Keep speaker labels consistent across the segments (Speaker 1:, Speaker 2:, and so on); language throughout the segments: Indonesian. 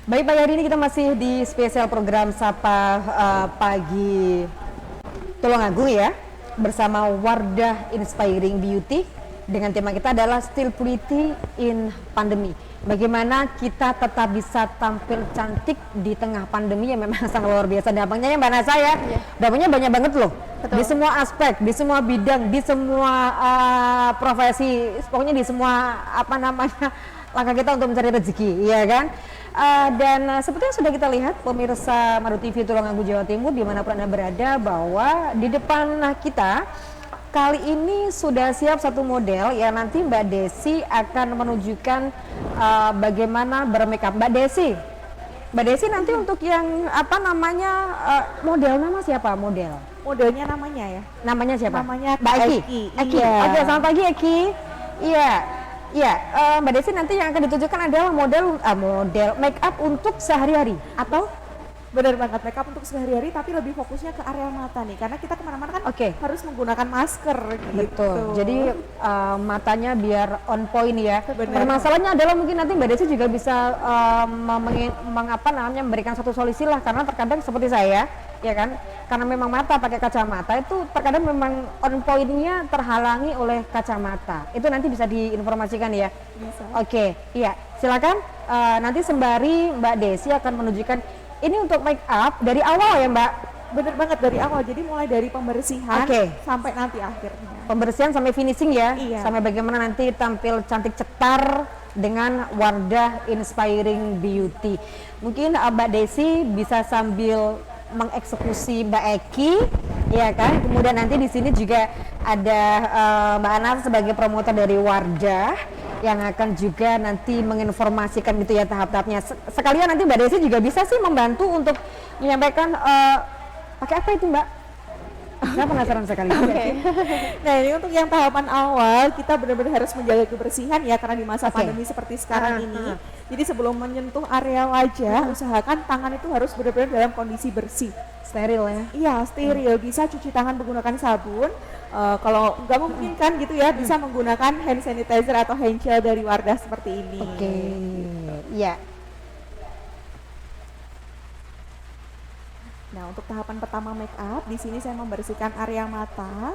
Speaker 1: Baik, pagi hari ini kita masih di spesial program Sapa Pagi Tulungagung ya, bersama Wardah Inspiring Beauty dengan tema kita adalah Still Pretty in Pandemi. Bagaimana kita tetap bisa tampil cantik di tengah pandemi yang memang sangat luar biasa dampaknya ya Mbak Nasa ya. Dampaknya banyak banget loh.
Speaker 2: Betul.
Speaker 1: Di semua aspek, di semua bidang, di semua profesi, pokoknya di semua langkah kita untuk mencari rezeki, ya kan? Dan seperti yang sudah kita lihat pemirsa Madu TV Tulungagung Jawa Timur dimanapun Anda berada, bahwa di depan kita kali ini sudah siap satu model yang nanti Mbak Desi akan menunjukkan bagaimana bermakeup. Mbak Desi nanti untuk yang model, nama siapa model?
Speaker 2: Modelnya namanya ya?
Speaker 1: Namanya siapa?
Speaker 2: Namanya
Speaker 1: Mbak Eki.
Speaker 2: Eki. Iya.
Speaker 1: Oke, selamat pagi Eki. Iya. Iya, Mbak Desi nanti yang akan ditunjukkan adalah model make up untuk sehari-hari atau
Speaker 2: Benar banget, makeup untuk sehari-hari, tapi lebih fokusnya ke area mata nih, karena kita kemana-mana kan harus menggunakan masker gitu.
Speaker 1: Betul. Jadi matanya biar on point ya.
Speaker 2: Benar.
Speaker 1: Masalahnya adalah mungkin nanti Mbak Desi juga bisa memberikan satu solusi lah, karena terkadang seperti saya, ya kan, karena memang mata pakai kacamata itu terkadang memang on point-nya terhalangi oleh kacamata. Itu nanti bisa diinformasikan ya.
Speaker 2: Bisa.
Speaker 1: Oke, iya. Silakan nanti sembari Mbak Desi akan menunjukkan ini untuk make up dari awal ya Mbak?
Speaker 2: Bener banget, dari awal, jadi mulai dari pembersihan sampai nanti akhirnya.
Speaker 1: Pembersihan sampai finishing ya?
Speaker 2: Iya.
Speaker 1: Sampai bagaimana nanti tampil cantik cetar dengan Wardah Inspiring Beauty. Mungkin Mbak Desi bisa sambil mengeksekusi Mbak Eki, ya kan? Kemudian nanti di sini juga ada Mbak Ana sebagai promotor dari Wardah yang akan juga nanti menginformasikan gitu ya tahap-tahapnya. Sekalian nanti Mbak Desi juga bisa sih membantu untuk menyampaikan pakai apa itu Mbak? Saya penasaran sekali.
Speaker 2: Nah, ini untuk yang tahapan awal kita benar-benar harus menjaga kebersihan ya, karena di masa pandemi seperti sekarang ini. Jadi sebelum menyentuh area wajah, usahakan tangan itu harus benar-benar dalam kondisi bersih.
Speaker 1: Steril ya?
Speaker 2: Iya, steril. Bisa cuci tangan menggunakan sabun. Kalau nggak memungkinkan gitu ya, bisa menggunakan hand sanitizer atau hand gel dari Wardah seperti ini.
Speaker 1: Oke, iya.
Speaker 2: Nah, untuk tahapan pertama make up, di sini saya membersihkan area mata.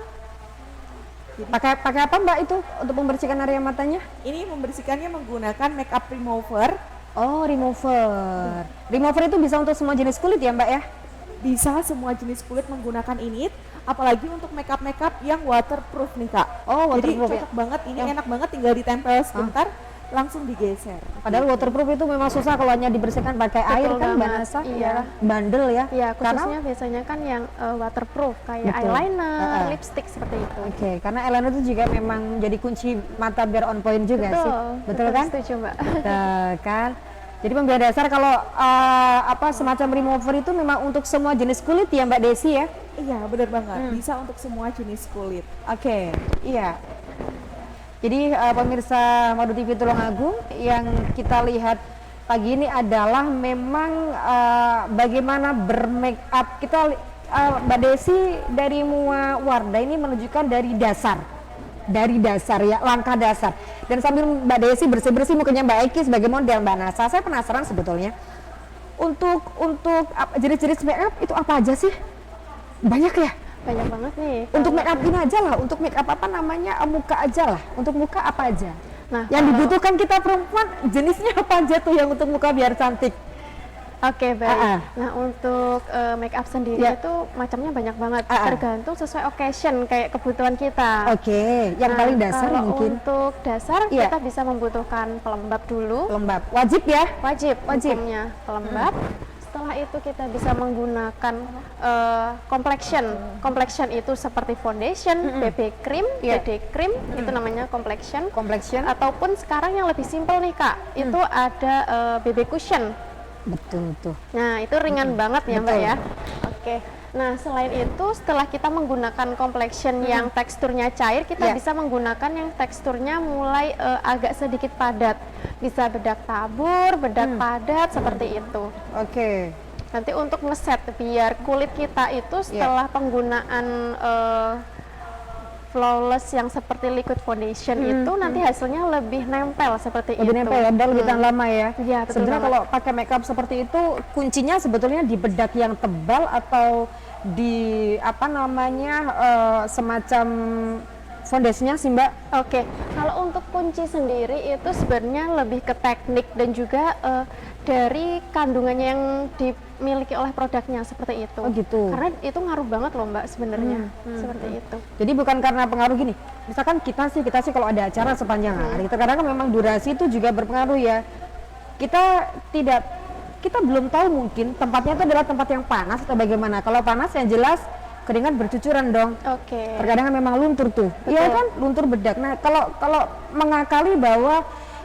Speaker 1: Jadi, pakai apa Mbak itu untuk membersihkan area matanya?
Speaker 2: Ini membersihkannya menggunakan make up remover.
Speaker 1: Oh, remover. Remover itu bisa untuk semua jenis kulit ya Mbak ya?
Speaker 2: Bisa semua jenis kulit menggunakan ini, apalagi untuk makeup yang waterproof nih Kak.
Speaker 1: Oh, waterproof.
Speaker 2: Jadi cocok banget, ini enak banget, tinggal ditempel sebentar, langsung digeser.
Speaker 1: Padahal waterproof itu memang susah kalau hanya dibersihkan pakai air kan Mbak Nasa?
Speaker 3: Iya.
Speaker 1: Bandel ya?
Speaker 3: Iya, khususnya biasanya kan yang waterproof kayak eyeliner, lipstick seperti itu.
Speaker 1: Oke, karena eyeliner itu juga memang jadi kunci mata biar on point juga sih. Betul kan?
Speaker 3: Setuju Mbak.
Speaker 1: Kan? Jadi pembeda dasar kalau semacam remover itu memang untuk semua jenis kulit ya Mbak Desi ya?
Speaker 2: Iya, benar banget. Bisa untuk semua jenis kulit.
Speaker 1: Oke, iya. Jadi pemirsa Madu TV Tulungagung, yang kita lihat pagi ini adalah memang bagaimana bermake up. Kita Mbak Desi dari Wardah ini menunjukkan dari dasar ya, langkah dasar. Dan sambil Mbak Desi bersih-bersih mukanya Mbak Eki sebagai model Mbak Nasa, saya penasaran sebetulnya untuk jenis-jenis make up itu apa aja sih? Banyak ya?
Speaker 3: Banyak banget nih.
Speaker 1: Untuk make up ini aja lah, untuk make up muka aja lah. Untuk muka apa aja?
Speaker 3: Nah,
Speaker 1: yang dibutuhkan kita perempuan jenisnya apa aja tuh yang untuk muka biar cantik?
Speaker 3: Oke, baik. Nah, untuk make up sendiri itu macamnya banyak banget, tergantung sesuai occasion kayak kebutuhan kita.
Speaker 1: Oke, yang paling dasar mungkin.
Speaker 3: Untuk dasar kita bisa membutuhkan pelembab dulu.
Speaker 1: Pelembab, wajib ya?
Speaker 3: Wajib. Hukumnya pelembab. Setelah itu kita bisa menggunakan complexion. Complexion itu seperti foundation, BB cream, BD cream, itu namanya complexion. Ataupun sekarang yang lebih simpel nih Kak, itu ada BB cushion.
Speaker 1: Betul tuh.
Speaker 3: Nah, itu ringan banget ya Mbak ya. Oke. Nah, selain itu setelah kita menggunakan complexion yang teksturnya cair, kita bisa menggunakan yang teksturnya mulai agak sedikit padat. Bisa bedak tabur, bedak padat seperti itu.
Speaker 1: Oke.
Speaker 3: Nanti untuk ngeset biar kulit kita itu setelah penggunaan flawless yang seperti liquid foundation itu nanti hasilnya lebih nempel seperti
Speaker 1: Lebih
Speaker 3: itu.
Speaker 1: nempel ya, dan lebih tahan lama ya.
Speaker 3: Iya, betul
Speaker 1: Sebenarnya
Speaker 3: banget.
Speaker 1: kalau pakai makeup seperti itu, kuncinya sebetulnya di bedak yang tebal atau di apa namanya semacam foundasinya sih Mbak?
Speaker 3: Oke, kalau untuk kunci sendiri itu sebenarnya lebih ke teknik dan juga dari kandungannya yang dimiliki oleh produknya seperti itu.
Speaker 1: Oh gitu.
Speaker 3: Karena itu ngaruh banget loh Mbak sebenarnya, seperti itu.
Speaker 1: Jadi bukan karena pengaruh gini, misalkan kita sih kalau ada acara sepanjang hari, terkadang kan memang durasi itu juga berpengaruh ya. Kita belum tahu mungkin tempatnya itu adalah tempat yang panas atau bagaimana. Kalau panas yang jelas keringat bercucuran dong.
Speaker 3: Oke.
Speaker 1: Terkadang kan memang luntur tuh, iya kan, luntur bedak. Nah kalau mengakali bahwa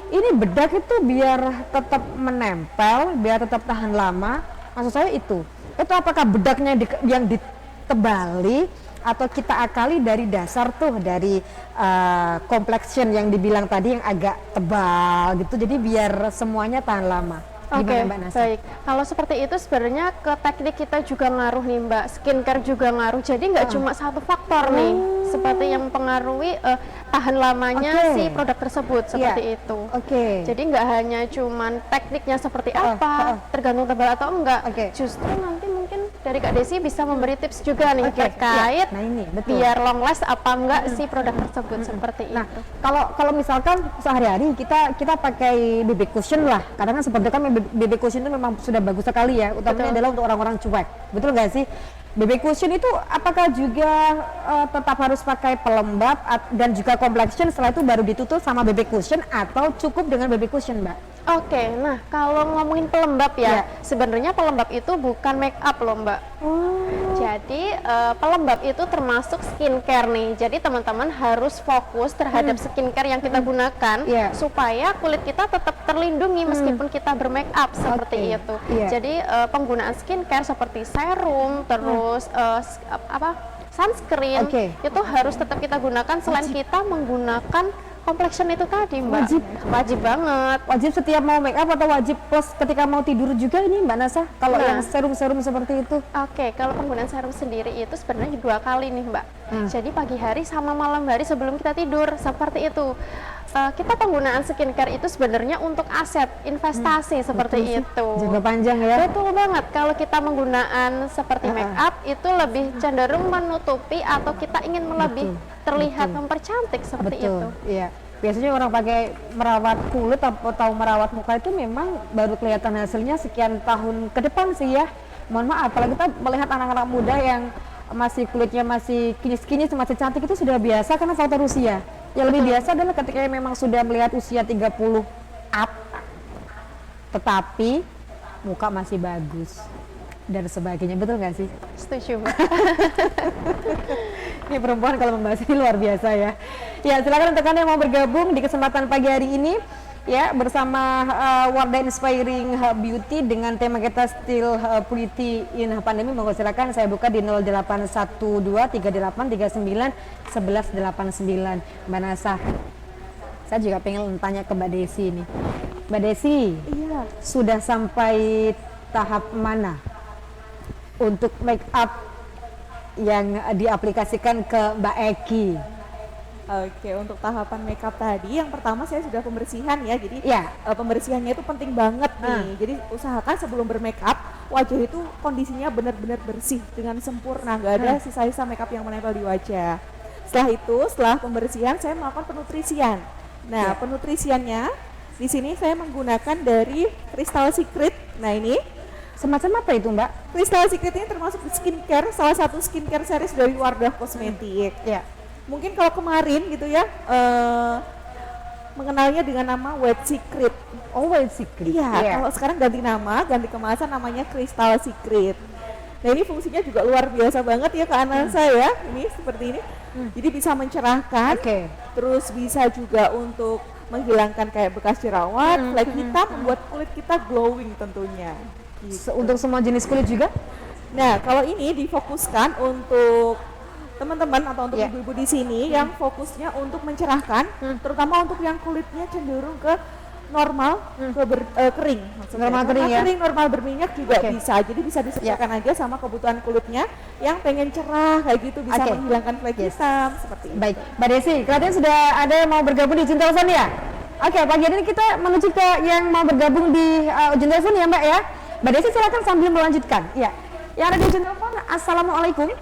Speaker 1: ini bedak itu biar tetap menempel, biar tetap tahan lama, maksud saya itu apakah bedaknya yang ditebali atau kita akali dari dasar tuh, dari complexion yang dibilang tadi yang agak tebal gitu, jadi biar semuanya tahan lama.
Speaker 3: Oke,
Speaker 1: Gimana Mbak Nasa?
Speaker 3: baik. Kalau seperti itu sebenarnya ke teknik kita juga ngaruh nih Mbak, skincare juga ngaruh. Jadi nggak cuma satu faktor nih, seperti yang mempengaruhi tahan lamanya si produk tersebut seperti itu.
Speaker 1: Oke.
Speaker 3: Jadi nggak hanya cuman tekniknya seperti apa, tergantung tebal atau enggak.
Speaker 1: Oke.
Speaker 3: Justru nanti mungkin dari Kak Desi bisa memberi tips juga nih terkait
Speaker 1: Nah ini betul.
Speaker 3: biar long last apa enggak si produk tersebut seperti
Speaker 1: Nah,
Speaker 3: itu.
Speaker 1: kalau misalkan sehari-hari kita pakai BB cushion lah, kadang kan seperti kan BB cushion itu memang sudah bagus sekali ya, utamanya adalah untuk orang-orang cuek, betul nggak sih? BB cushion itu apakah juga tetap harus pakai pelembab dan juga complexion, setelah itu baru ditutup sama BB cushion atau cukup dengan BB cushion, Mbak?
Speaker 3: Oke, nah kalau ngomongin pelembab ya, sebenarnya pelembab itu bukan make up loh Mbak. Jadi pelembab itu termasuk skincare nih. Jadi teman-teman harus fokus terhadap skincare yang kita gunakan supaya kulit kita tetap terlindungi meskipun kita bermake up seperti itu. Jadi penggunaan skincare seperti serum, terus sunscreen itu harus tetap kita gunakan selain kita menggunakan complexion itu tadi Mbak. Wajib banget.
Speaker 1: Wajib setiap mau make up atau wajib plus ketika mau tidur juga ini Mbak Nasa? Kalau yang serum-serum seperti itu?
Speaker 3: Oke, kalau penggunaan serum sendiri itu sebenarnya 2 kali nih Mbak. Jadi pagi hari sama malam hari sebelum kita tidur, seperti itu. Kita penggunaan skincare itu sebenarnya untuk aset investasi seperti itu.
Speaker 1: Jangka panjang ya?
Speaker 3: Betul banget. Kalau kita menggunakan seperti make up itu lebih cenderung menutupi atau kita ingin lebih terlihat mempercantik seperti itu.
Speaker 1: Iya. Biasanya orang pakai merawat kulit atau merawat muka itu memang baru kelihatan hasilnya sekian tahun ke depan sih ya. Mohon maaf, kalau kita melihat anak-anak muda yang masih kulitnya masih kinis-kinis, masih cantik itu sudah biasa karena faktor usia. Yang lebih biasa adalah ketika memang sudah melihat usia 30 up, tetapi muka masih bagus dan sebagainya, betul nggak sih?
Speaker 3: Setuju Mbak.
Speaker 1: Ini perempuan kalau membahas ini luar biasa ya. Ya silakan untuk Anda yang mau bergabung di kesempatan pagi hari ini ya bersama Wardah Inspiring Beauty dengan tema kita Still Pretty in Pandemi. Monggo silakan saya buka di 081238391189. Mbak Nasa, saya juga pengen tanya ke Mbak Desi ini. Mbak Desi, sudah sampai tahap mana untuk make up yang diaplikasikan ke Mbak Eki?
Speaker 2: Oke, untuk tahapan makeup tadi, yang pertama saya sudah pembersihan ya, jadi pembersihannya itu penting banget nih. Jadi usahakan sebelum bermakeup wajah itu kondisinya benar-benar bersih dengan sempurna, nggak ada sisa-sisa makeup yang menempel di wajah. Setelah itu, setelah pembersihan saya melakukan penutrisian. Nah, penutrisiannya di sini saya menggunakan dari Crystal Secret. Nah ini
Speaker 1: semacam apa itu Mbak?
Speaker 2: Crystal Secret ini termasuk skincare, salah satu skincare series dari Wardah Kosmetik.
Speaker 1: Ya.
Speaker 2: Mungkin kalau kemarin gitu ya mengenalnya dengan nama White Secret.
Speaker 1: Oh, White Secret.
Speaker 2: Iya, kalau sekarang ganti nama, ganti kemasan namanya Crystal Secret. Nah ini fungsinya juga luar biasa banget ya ke anak saya. Ini seperti ini. Jadi bisa mencerahkan, terus bisa juga untuk menghilangkan kayak bekas jerawat, flek hitam, membuat kulit kita glowing tentunya.
Speaker 1: Gitu. Untuk semua jenis kulit juga?
Speaker 2: Nah kalau ini difokuskan untuk teman-teman atau untuk ibu-ibu di sini yang fokusnya untuk mencerahkan, terutama untuk yang kulitnya cenderung ke normal ke kering maksudnya.
Speaker 1: Normal kering ya?
Speaker 2: Kering, normal berminyak juga
Speaker 1: Oke.
Speaker 2: bisa. Jadi bisa disesuaikan aja sama kebutuhan kulitnya yang pengen cerah kayak gitu, bisa
Speaker 1: Oke.
Speaker 2: menghilangkan flek hitam seperti itu.
Speaker 1: Baik, Mbak Desi, kelihatannya sudah ada yang mau bergabung di ujung telepon ya? Oke, pagi ini kita menuju ke yang mau bergabung di ujung telepon ya Mbak ya. Mbak Desi silakan sambil melanjutkan. Ya, yang ada di ujung telepon, Assalamualaikum.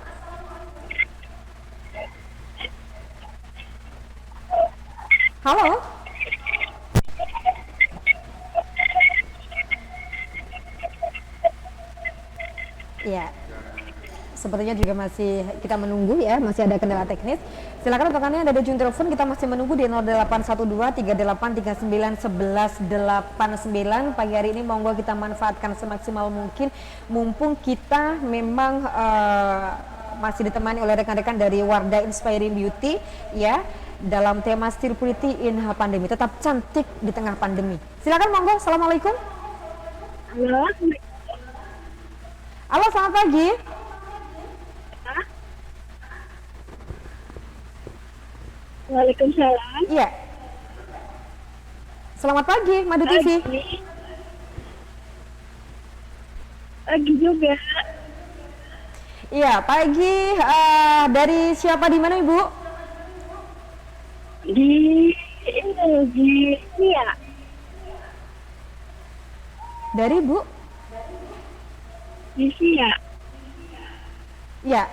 Speaker 1: Halo. Iya. Sepertinya juga masih kita menunggu ya, masih ada kendala teknis. Silakan untuk Anda yang ada di ujung telepon, kita masih menunggu di 0812 3839 1189. Pagi hari ini monggo kita manfaatkan semaksimal mungkin, mumpung kita memang masih ditemani oleh rekan-rekan dari Wardah Inspiring Beauty ya, dalam tema Still Pretty in Pandemi, tetap cantik di tengah pandemi. Silakan monggo. Assalamualaikum.
Speaker 4: Halo.
Speaker 1: Halo, selamat pagi.
Speaker 4: Waalaikumsalam.
Speaker 1: Iya. Selamat pagi, Madu TV.
Speaker 4: Pagi juga.
Speaker 1: Iya, pagi. Dari siapa, di mana Ibu?
Speaker 4: Di Indonesia.
Speaker 1: Dari Ibu?
Speaker 4: Di Sia.
Speaker 1: Ya.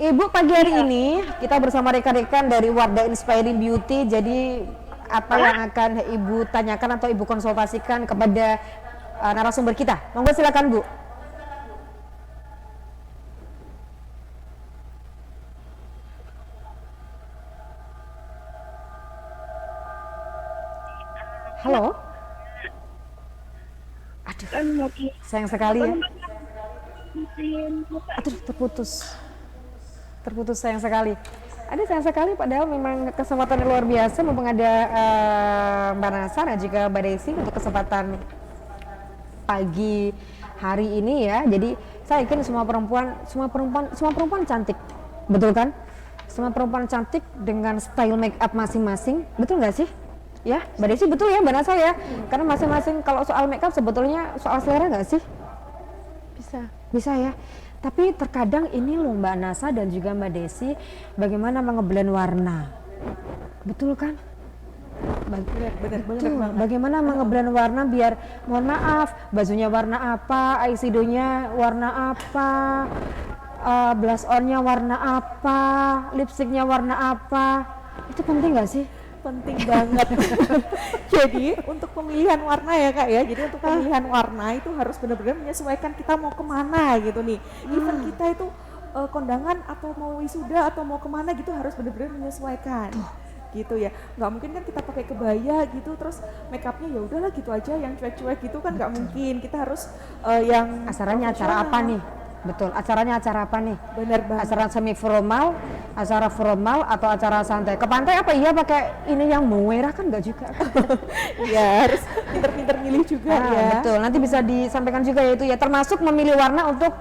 Speaker 1: Ibu, pagi hari ini kita bersama rekan-rekan dari Wardah Inspiring Beauty. Jadi apa yang akan Ibu tanyakan atau Ibu konsultasikan kepada narasumber kita? Monggo silakan Bu. Halo. Aduh,
Speaker 4: Kan lagi
Speaker 1: sayang sekali ya.
Speaker 4: musim
Speaker 1: Aduh, terputus sayang sekali. Ada sayang sekali, padahal memang kesempatannya luar biasa, mumpung ada Mbak Nasa dan juga Mbak Desi untuk kesempatan pagi hari ini ya. Jadi saya yakin semua perempuan cantik, betul kan? Semua perempuan cantik dengan style make up masing-masing, betul nggak sih? Ya, Mbak Desi betul ya, Mbak Nasa ya. Karena masing-masing kalau soal make up sebetulnya soal selera nggak sih? Bisa ya. Tapi terkadang ini loh Mbak Nasa dan juga Mbak Desi, bagaimana mengeblend warna, betul kan?
Speaker 2: Benar
Speaker 1: Betul. Bagaimana mengeblend warna biar, mohon maaf, bajunya warna apa, eyeshadow-nya warna apa, blush on-nya warna apa, lipstick-nya warna apa, itu penting nggak sih?
Speaker 2: penting banget. Jadi untuk pemilihan warna ya Kak ya, jadi untuk pemilihan warna itu harus benar-benar menyesuaikan kita mau kemana gitu nih. Even kita itu kondangan atau mau wisuda atau mau kemana gitu harus benar-benar menyesuaikan. Gitu ya, nggak mungkin kan kita pakai kebaya gitu terus make upnya ya udahlah gitu aja yang cuek-cuek gitu kan nggak mungkin. Kita harus yang
Speaker 1: Acaranya acara apa nih? Betul, acaranya acara apa nih?
Speaker 2: Bener banget.
Speaker 1: Acara semi formal, acara formal atau acara santai? Ke pantai apa iya pakai ini yang merah kan nggak juga?
Speaker 2: Ya harus pinter-pinter milih juga ya.
Speaker 1: Betul, nanti bisa disampaikan juga ya itu ya, termasuk memilih warna untuk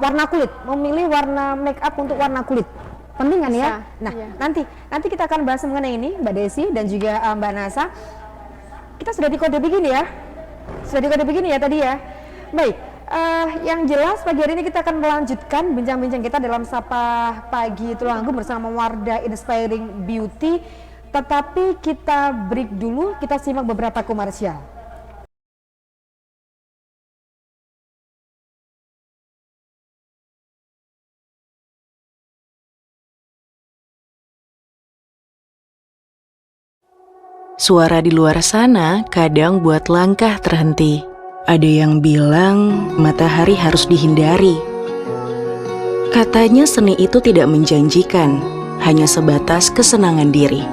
Speaker 1: warna kulit, memilih warna make up untuk warna kulit. Penting kan ya? Nah,
Speaker 3: iya.
Speaker 1: nanti kita akan bahas mengenai ini Mbak Desi dan juga Mbak Nasa. Kita sudah di kode begini ya? Sudah di kode begini ya tadi ya? Baik. Yang jelas pagi hari ini kita akan melanjutkan bincang-bincang kita dalam Sapa Pagi Tulungagung bersama Wardah Inspiring Beauty. Tetapi kita break dulu, kita simak beberapa komersial.
Speaker 5: Suara di luar sana kadang buat langkah terhenti. Ada yang bilang matahari harus dihindari. Katanya seni itu tidak menjanjikan, hanya sebatas kesenangan diri.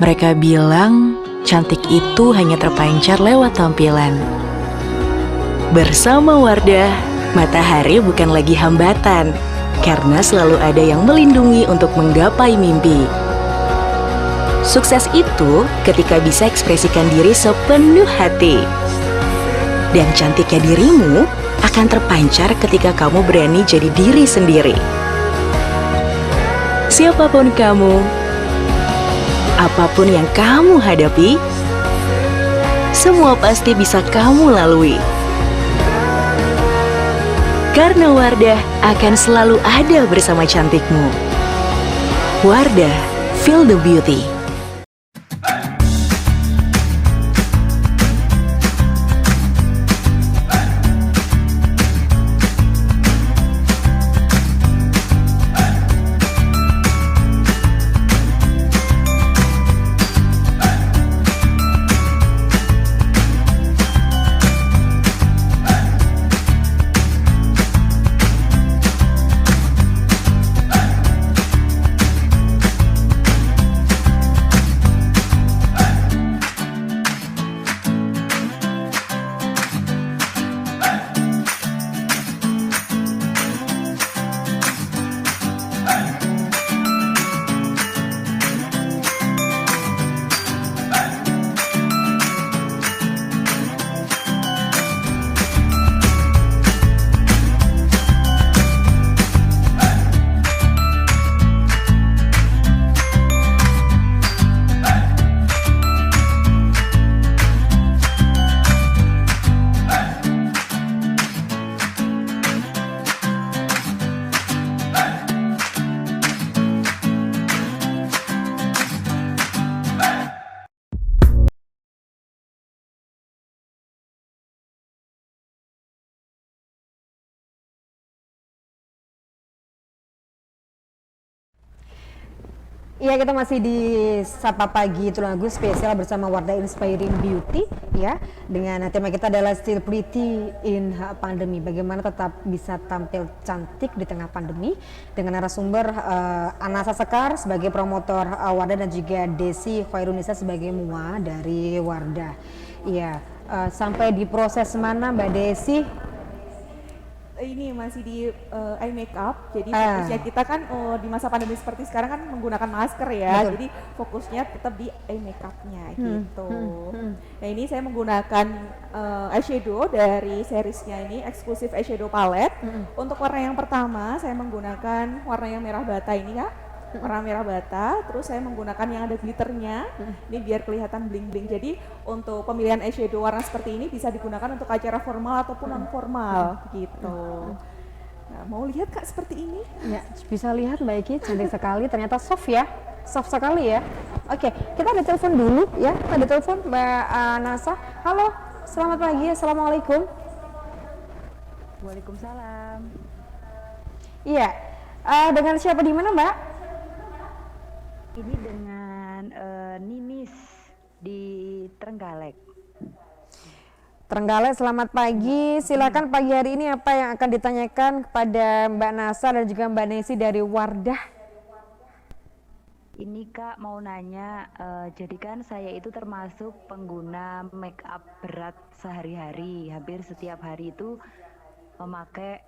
Speaker 5: Mereka bilang cantik itu hanya terpancar lewat tampilan. Bersama Wardah, matahari bukan lagi hambatan, karena selalu ada yang melindungi untuk menggapai mimpi. Sukses itu ketika bisa ekspresikan diri sepenuh hati. Dan cantiknya dirimu akan terpancar ketika kamu berani jadi diri sendiri. Siapapun kamu, Apapun yang kamu hadapi, semua pasti bisa kamu lalui. Karena Wardah akan selalu ada bersama cantikmu. Wardah, feel the beauty.
Speaker 1: Iya, kita masih di Sapa Pagi Tulungagung spesial bersama Wardah Inspiring Beauty ya. Dengan tema kita adalah Still Pretty in Pandemi. Bagaimana tetap bisa tampil cantik di tengah pandemi, dengan narasumber Anasa Sekar sebagai promotor Wardah dan juga Desi Khairunisa sebagai MUA dari Wardah. Iya, sampai di proses mana Mbak Desi?
Speaker 2: Ini masih di eye makeup, jadi fokusnya kita kan di masa pandemi seperti sekarang kan menggunakan masker ya.
Speaker 1: Betul.
Speaker 2: Jadi fokusnya tetap di eye makeupnya gitu. Nah ini saya menggunakan eyeshadow dari seriesnya ini, eksklusif eyeshadow palette. Untuk warna yang pertama saya menggunakan warna yang merah bata ini Kak, warna merah bata. Terus saya menggunakan yang ada glitternya, ini biar kelihatan bling-bling. Jadi untuk pemilihan eyeshadow warna seperti ini bisa digunakan untuk acara formal ataupun non formal gitu. Nah, mau lihat Kak seperti ini?
Speaker 1: Ya, bisa lihat Mbak Iki, cantik sekali. Ternyata soft ya, soft sekali ya. Oke, kita ada telepon dulu ya. Ada telepon Mbak Nasa. Halo, selamat pagi. Assalamualaikum.
Speaker 6: Waalaikumsalam.
Speaker 1: Iya, dengan siapa di mana Mbak?
Speaker 6: Ini dengan Ninis di Trenggalek.
Speaker 1: Trenggalek, selamat pagi. Silakan pagi hari ini apa yang akan ditanyakan kepada Mbak Nasa dan juga Mbak Nesi dari Wardah?
Speaker 6: Ini Kak mau nanya, jadi kan saya itu termasuk pengguna make up berat sehari-hari. Hampir setiap hari itu memakai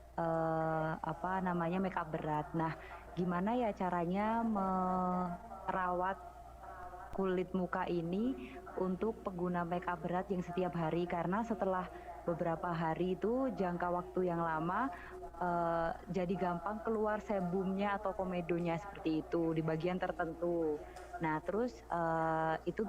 Speaker 6: make up berat. Nah, gimana ya caranya merawat kulit muka ini untuk pengguna makeup berat yang setiap hari, karena setelah beberapa hari itu jangka waktu yang lama jadi gampang keluar sebumnya atau komedonya seperti itu di bagian tertentu. Nah terus itu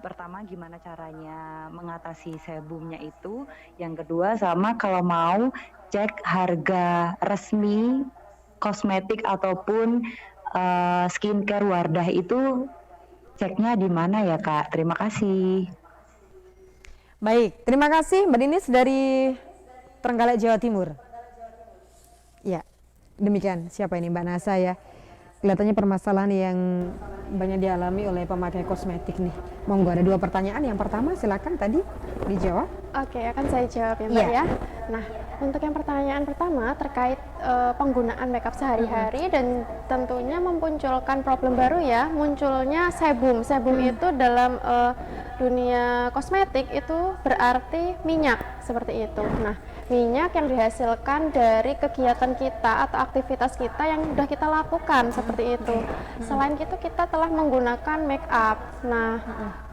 Speaker 6: pertama gimana caranya mengatasi sebumnya itu, yang kedua sama kalau mau cek harga resmi kosmetik ataupun skincare Wardah itu ceknya di mana ya Kak? Terima kasih.
Speaker 1: Baik, terima kasih Mbak Ninis dari Trenggalek, Jawa Timur. Ya, demikian. Siapa ini Mbak Nasa ya? Kelihatannya permasalahan yang banyak dialami oleh pemakai kosmetik nih. Monggo, ada dua pertanyaan. Yang pertama silakan tadi dijawab.
Speaker 3: Oke, akan saya jawab ya Mbak ya. Nah, untuk yang pertanyaan pertama terkait penggunaan makeup sehari-hari dan tentunya memunculkan problem baru ya, munculnya sebum. Sebum itu dalam dunia kosmetik itu berarti minyak seperti itu. Nah, minyak yang dihasilkan dari kegiatan kita atau aktivitas kita yang sudah kita lakukan seperti itu. Selain itu kita telah menggunakan make up. Nah,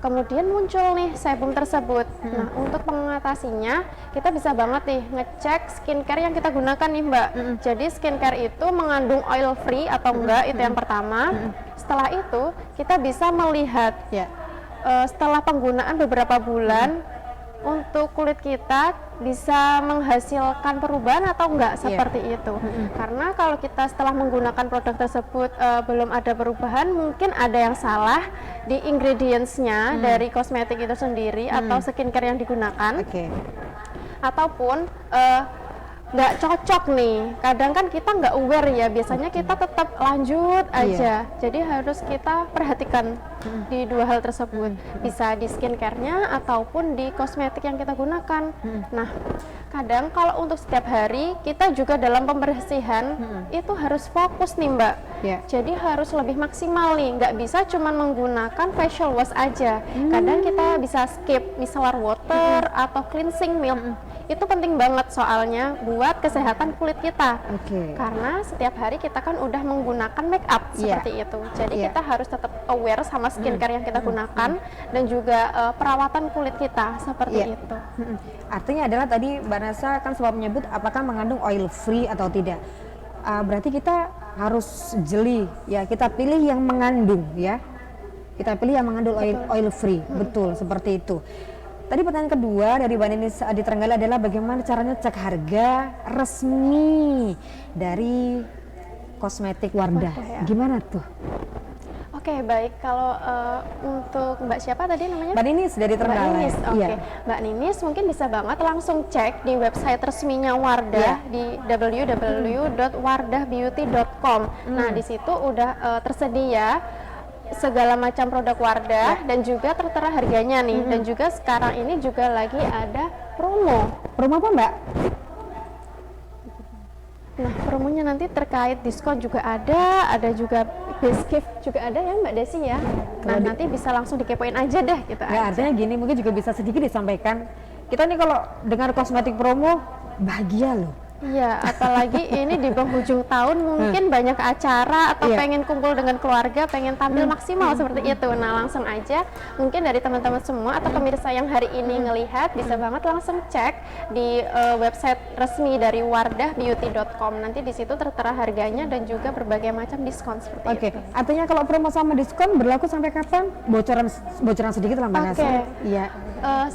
Speaker 3: kemudian muncul nih sebum tersebut. Nah, untuk mengatasinya kita bisa banget nih ngecek skincare yang kita gunakan nih Mbak. Jadi skincare itu mengandung oil free atau enggak, itu yang pertama. Setelah itu kita bisa melihat
Speaker 1: Ya.
Speaker 3: setelah penggunaan beberapa bulan untuk kulit kita bisa menghasilkan perubahan atau enggak seperti itu. Karena kalau kita setelah menggunakan produk tersebut belum ada perubahan, mungkin ada yang salah di ingredients-nya dari kosmetik itu sendiri atau skincare yang digunakan.
Speaker 1: Oke.
Speaker 3: Ataupun nggak cocok nih, kadang kan kita nggak aware ya, biasanya kita tetap lanjut aja. Jadi harus kita perhatikan di dua hal tersebut, bisa di skincare-nya ataupun di kosmetik yang kita gunakan. Nah, kadang kalau untuk setiap hari kita juga dalam pembersihan itu harus fokus nih Mbak. Jadi harus lebih maksimal nih, nggak bisa cuman menggunakan facial wash aja. Kadang kita bisa skip micellar water atau cleansing milk. Itu penting banget soalnya buat kesehatan kulit kita. Karena setiap hari kita kan udah menggunakan make up seperti itu. Jadi kita harus tetap aware sama skincare yang kita gunakan dan juga perawatan kulit kita seperti itu.
Speaker 1: Artinya adalah tadi Mbak Nasa kan sempat menyebut apakah mengandung oil free atau tidak. Berarti kita harus jeli ya, kita pilih yang mengandung ya. Kita pilih yang mengandung oil free. Betul, seperti itu. Tadi pertanyaan kedua dari Mbak Ninis di Trenggalek adalah bagaimana caranya cek harga resmi dari kosmetik Wardah. Gimana tuh?
Speaker 3: Oke, baik. Kalau untuk Mbak siapa tadi namanya?
Speaker 1: Mbak Ninis dari
Speaker 3: Mbak
Speaker 1: Trenggalek.
Speaker 3: Ninis, Mbak Ninis mungkin bisa banget langsung cek di website resminya Wardah di www.wardahbeauty.com. Nah, di situ udah tersedia segala macam produk Wardah dan juga tertera harganya nih, dan juga sekarang ini juga lagi ada promo.
Speaker 1: Promo apa Mbak?
Speaker 3: Nah, promonya nanti terkait diskon juga ada juga base gift juga ada ya Mbak Desi ya. Nah, nanti bisa langsung dikepoin aja deh gitu.
Speaker 1: Ya, artinya gini, mungkin juga bisa sedikit disampaikan. Kita nih kalau dengar kosmetik promo bahagia loh.
Speaker 3: Iya, apalagi ini di penghujung tahun mungkin banyak acara atau pengen kumpul dengan keluarga, pengen tampil maksimal seperti itu. Nah, langsung aja mungkin dari teman-teman semua atau pemirsa yang hari ini ngelihat bisa banget langsung cek di website resmi dari wardahbeauty.com. Nanti di situ tertera harganya dan juga berbagai macam diskon seperti itu.
Speaker 1: Artinya kalau promo sama diskon berlaku sampai kapan? Bocoran sedikit lah Mbak Nasa. Iya.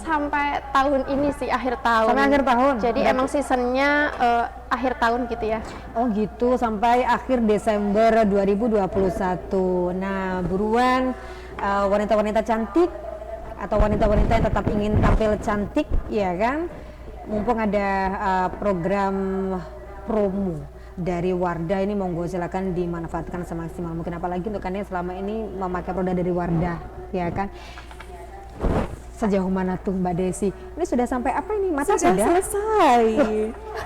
Speaker 3: Sampai tahun ini sih, akhir tahun.
Speaker 1: Sampai akhir tahun.
Speaker 3: Jadi emang seasonnya akhir tahun gitu ya.
Speaker 1: Oh gitu, sampai akhir Desember 2021. Nah, buruan wanita-wanita cantik atau wanita-wanita yang tetap ingin tampil cantik, ya kan? Mumpung ada program promo dari Wardah ini, monggo silakan dimanfaatkan semaksimal mungkin, apalagi untuk kalian selama ini memakai produk dari Wardah, ya kan? Sejauh mana tuh Mbak Desi? Ini sudah sampai apa ini? Mata
Speaker 2: Sudah selesai.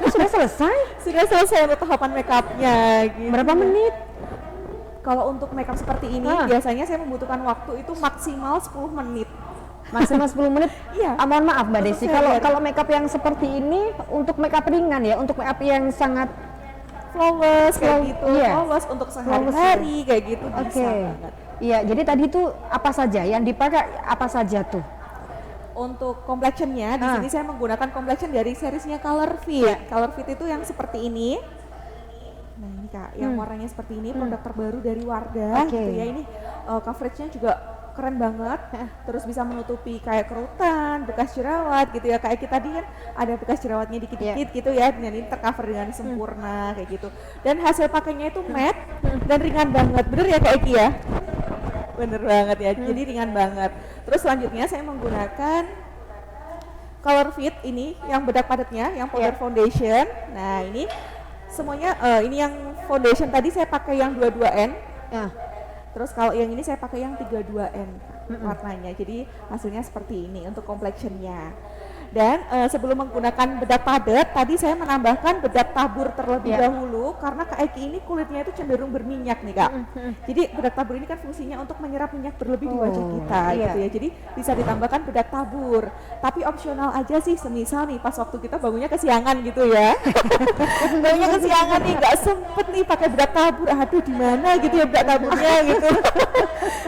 Speaker 1: Ini sudah selesai?
Speaker 2: Sudah selesai untuk tahapan makeupnya. Gitu.
Speaker 1: Berapa menit?
Speaker 2: Kalau untuk makeup seperti ini biasanya saya membutuhkan waktu itu maksimal 10 menit.
Speaker 1: Maksimal 10 menit?
Speaker 2: Iya.
Speaker 1: Mohon maaf Mbak Desi,
Speaker 2: Selesai.
Speaker 1: kalau makeup yang seperti ini untuk makeup ringan ya, untuk makeup yang sangat
Speaker 2: Flawless kayak gitu,
Speaker 1: Iya.
Speaker 2: flawless untuk sehari-hari kayak gitu bisa banget.
Speaker 1: Iya, jadi tadi itu apa saja yang dipakai, apa saja tuh?
Speaker 2: Untuk complexionnya di sini saya menggunakan complexion dari seriesnya Color Fit. Color Fit itu yang seperti ini. Nah ini Kak, yang warnanya seperti ini, produk terbaru dari Wardah gitu ya. Ini coveragenya juga keren banget, terus bisa menutupi kayak kerutan, bekas jerawat gitu ya. Kayak kita tadi kan ada bekas jerawatnya dikit-dikit gitu ya, dan ini tercover dengan sempurna kayak gitu. Dan hasil pakainya itu matte dan ringan banget, bener ya Kak Eki ya? Bener banget ya, jadi ringan banget. Terus selanjutnya saya menggunakan Color Fit ini yang bedak padatnya, yang powder foundation. Nah ini semuanya, ini yang foundation tadi saya pakai yang 22N. Terus kalau yang ini saya pakai yang 32N warnanya. Jadi hasilnya seperti ini untuk complexionnya. Dan sebelum menggunakan bedak padat, tadi saya menambahkan bedak tabur terlebih dahulu karena Kak Eki ini kulitnya itu cenderung berminyak nih Kak. Jadi bedak tabur ini kan fungsinya untuk menyerap minyak berlebih di wajah kita gitu ya. Jadi bisa ditambahkan bedak tabur. Tapi opsional aja sih, semisal nih pas waktu kita bangunnya kesiangan gitu ya. Bangunnya kesiangan nih, nggak sempet nih pakai bedak tabur. Aduh di mana gitu ya bedak taburnya gitu.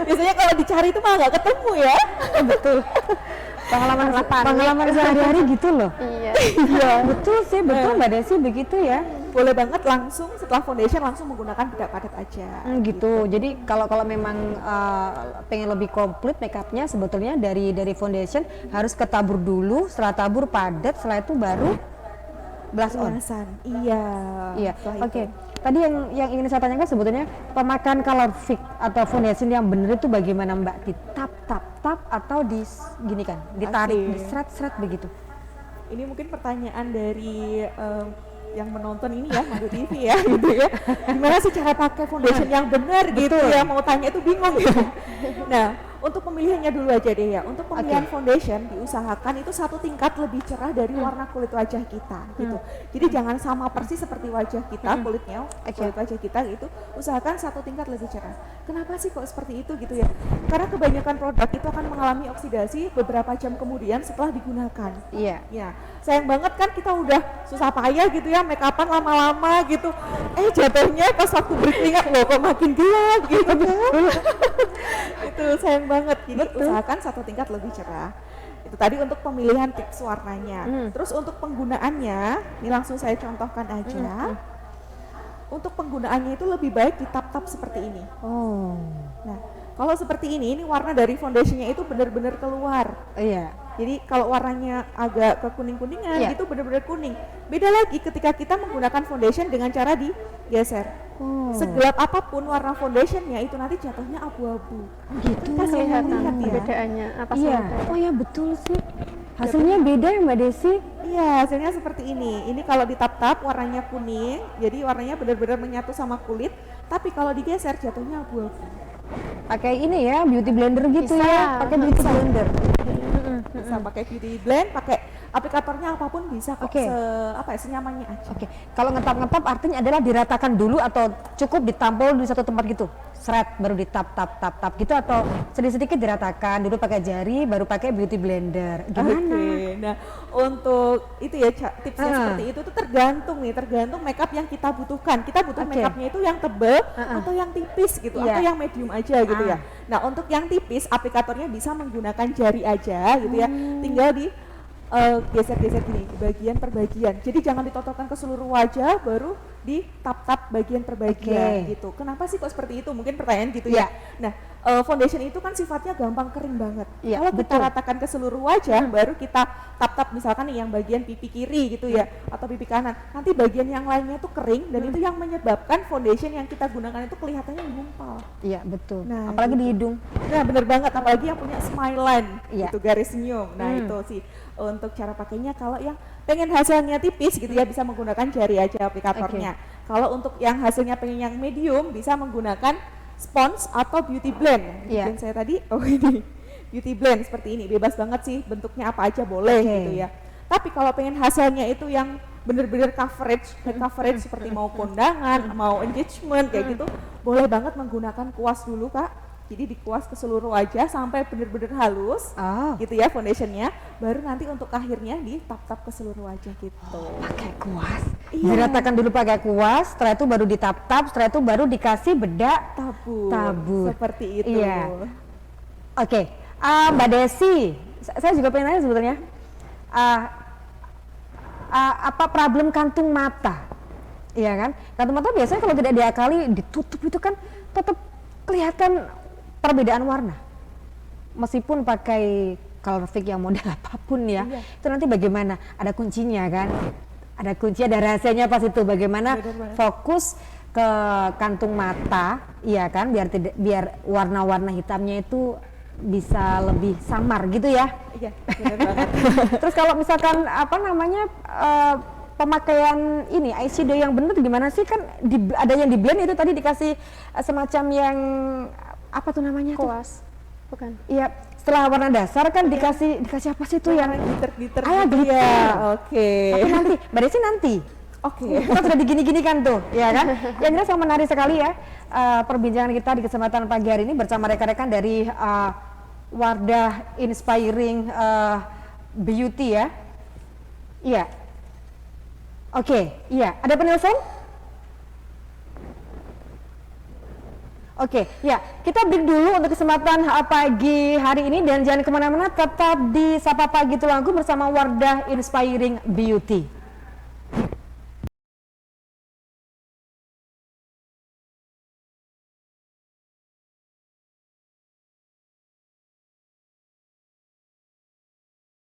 Speaker 2: Biasanya kalau dicari itu malah nggak ketemu ya.
Speaker 1: Betul. Pengalaman sehari-hari gitu loh.
Speaker 3: Iya.
Speaker 1: Iya, betul sih, betul Mbak Desi begitu ya.
Speaker 2: boleh banget langsung setelah foundation langsung menggunakan bedak padat aja.
Speaker 1: Gitu. Jadi kalau memang pengen lebih komplit makeupnya, sebetulnya dari foundation harus ketabur dulu, setelah tabur padat, setelah itu baru blush on.
Speaker 2: Pemanasan. Iya.
Speaker 1: Iya.
Speaker 2: setelah
Speaker 1: Oke.
Speaker 2: itu.
Speaker 1: Tadi yang ingin saya tanyakan sebetulnya pemakaian color fix atau foundation yang benar itu bagaimana Mbak? Di tap atau di gini kan, ditarik,
Speaker 2: Oke.
Speaker 1: di seret begitu.
Speaker 2: Ini mungkin pertanyaan dari yang menonton ini ya, Madu TV ya, gitu ya. Gimana sih cara pakai foundation yang benar gitu ya? Mau tanya itu bingung gitu. Nah, untuk pemilihannya dulu aja deh ya. Untuk pemilihan foundation diusahakan itu satu tingkat lebih cerah dari warna kulit wajah kita gitu. Jadi jangan sama persis seperti wajah kita kulitnya, kulit wajah kita gitu. Usahakan satu tingkat lebih cerah. Kenapa sih kok seperti itu gitu ya? Karena kebanyakan produk itu akan mengalami oksidasi beberapa jam kemudian setelah digunakan.
Speaker 1: Iya.
Speaker 2: Ya, sayang banget kan kita udah susah payah gitu ya, make upan lama-lama gitu. Jatuhnya pas waktu berkeringat loh kok makin gelap gitu kan. Itu sayang banget. Jadi usahakan satu tingkat lebih cerah. Itu tadi untuk pemilihan tips warnanya. Terus untuk penggunaannya, ini langsung saya contohkan aja. Untuk penggunaannya itu lebih baik di tap-tap seperti ini.
Speaker 1: Oh.
Speaker 2: Nah, kalau seperti ini warna dari foundationnya itu benar-benar keluar.
Speaker 1: Iya.
Speaker 2: Jadi kalau warnanya agak ke kuning-kuningan
Speaker 1: Iya.
Speaker 2: itu benar-benar kuning. Beda lagi ketika kita menggunakan foundation dengan cara digeser.
Speaker 1: Oh.
Speaker 2: Segelap apapun warna foundationnya itu nanti jatuhnya abu-abu.
Speaker 1: Gitu.
Speaker 2: Kasih lihat
Speaker 3: Kelihatan
Speaker 2: ya.
Speaker 3: perbedaannya apa
Speaker 1: Iya.
Speaker 3: sama
Speaker 1: Oh ya betul sih. Hasilnya beda ya Mbak Desi.
Speaker 2: Iya, hasilnya seperti ini. Ini kalau ditap-tap warnanya kuning, jadi warnanya benar-benar menyatu sama kulit. Tapi kalau digeser jatuhnya abu-abu.
Speaker 1: Pakai ini ya, beauty blender gitu
Speaker 3: Bisa.
Speaker 1: ya. Pakai beauty blender.
Speaker 2: Bisa pakai beauty blend, pakai aplikatornya apapun bisa kok.
Speaker 1: Oke.
Speaker 2: Senyamannya aja.
Speaker 1: Oke, kalau ngetap artinya adalah diratakan dulu atau cukup ditampol di satu tempat gitu? Seret baru ditap gitu atau sedikit-sedikit diratakan dulu pakai jari baru pakai beauty blender. Gimana?
Speaker 2: Oke, nah untuk itu ya tipsnya seperti itu tuh tergantung makeup yang kita butuhkan. Kita butuh
Speaker 1: Oke.
Speaker 2: makeupnya itu yang tebel atau yang tipis gitu,
Speaker 1: Iya.
Speaker 2: atau yang medium aja gitu ya. Nah untuk yang tipis aplikatornya bisa menggunakan jari aja gitu ya, tinggal di geser-geser gini bagian per bagian. Jadi jangan ditotokkan ke seluruh wajah, baru di tap-tap bagian per bagian
Speaker 1: Oke.
Speaker 2: gitu. Kenapa sih kok seperti itu? Mungkin pertanyaan gitu ya. Nah, foundation itu kan sifatnya gampang kering banget.
Speaker 1: Iya,
Speaker 2: Kalau kita
Speaker 1: betul.
Speaker 2: ratakan ke seluruh wajah, baru kita tap-tap misalkan nih yang bagian pipi kiri gitu ya, atau pipi kanan. Nanti bagian yang lainnya tuh kering dan itu yang menyebabkan foundation yang kita gunakan itu kelihatannya menggumpal.
Speaker 1: Iya betul.
Speaker 2: Nah,
Speaker 1: Apalagi di hidung.
Speaker 2: Nah bener banget, apalagi yang punya smile line,
Speaker 1: Iya.
Speaker 2: itu garis senyum. Nah itu sih untuk cara pakainya. Kalau yang pengen hasilnya tipis gitu ya bisa menggunakan jari aja aplikatornya. Kalau untuk yang hasilnya pengen yang medium bisa menggunakan spons atau beauty blend. Beauty
Speaker 1: Iya.
Speaker 2: blend saya tadi, ini beauty blend seperti ini, bebas banget sih bentuknya apa aja boleh
Speaker 1: Oke.
Speaker 2: gitu ya. Tapi kalau pengen hasilnya itu yang bener-bener coverage, head coverage seperti mau kondangan, mau engagement kayak gitu, boleh banget menggunakan kuas dulu Kak. Jadi dikuas ke seluruh wajah sampai bener-bener halus,
Speaker 1: Oh.
Speaker 2: gitu ya foundationnya. Baru nanti untuk akhirnya di tap-tap ke seluruh wajah gitu.
Speaker 1: Pakai kuas.
Speaker 2: Iya.
Speaker 1: Diratakan dulu pakai kuas, setelah itu baru ditap-tap, setelah itu baru dikasih bedak.
Speaker 2: Tabur. Seperti itu.
Speaker 1: Iya. Oke, Mbak Desi, saya juga pengen nanya sebetulnya, apa problem kantung mata? Iya kan? Kantung mata biasanya kalau tidak diakali ditutup itu kan tetap kelihatan perbedaan warna. Meskipun pakai color fix yang model apapun ya, itu nanti bagaimana? Ada kuncinya kan? Ada kunci, ada rahasianya pas itu bagaimana fokus ke kantung mata, iya kan? Biar warna-warna hitamnya itu bisa lebih samar gitu ya.
Speaker 2: Iya, benar banget.
Speaker 1: Terus kalau misalkan pemakaian ini eyeshadow yang benar gimana sih, kan ada yang di blend itu tadi dikasih semacam yang apa tuh namanya tuh?
Speaker 3: kuas bukan
Speaker 1: Iya, setelah warna dasar kan dikasih apa sih itu yang
Speaker 2: glitter
Speaker 1: glitter.
Speaker 2: ya. Oke.
Speaker 1: Tapi nanti, Mbak Desi nanti.
Speaker 2: Oke.
Speaker 1: Kita sudah digini-gini kan tuh, ya kan? Yang jelas yang menarik sekali ya perbincangan kita di kesempatan pagi hari ini bersama rekan-rekan dari Wardah Inspiring Beauty ya. Iya. Oke, iya. Ada penelpon? Oke, ya. Kita break dulu untuk kesempatan pagi hari ini dan jangan kemana-mana, tetap di Sapa Pagi Tulangku bersama Wardah Inspiring Beauty.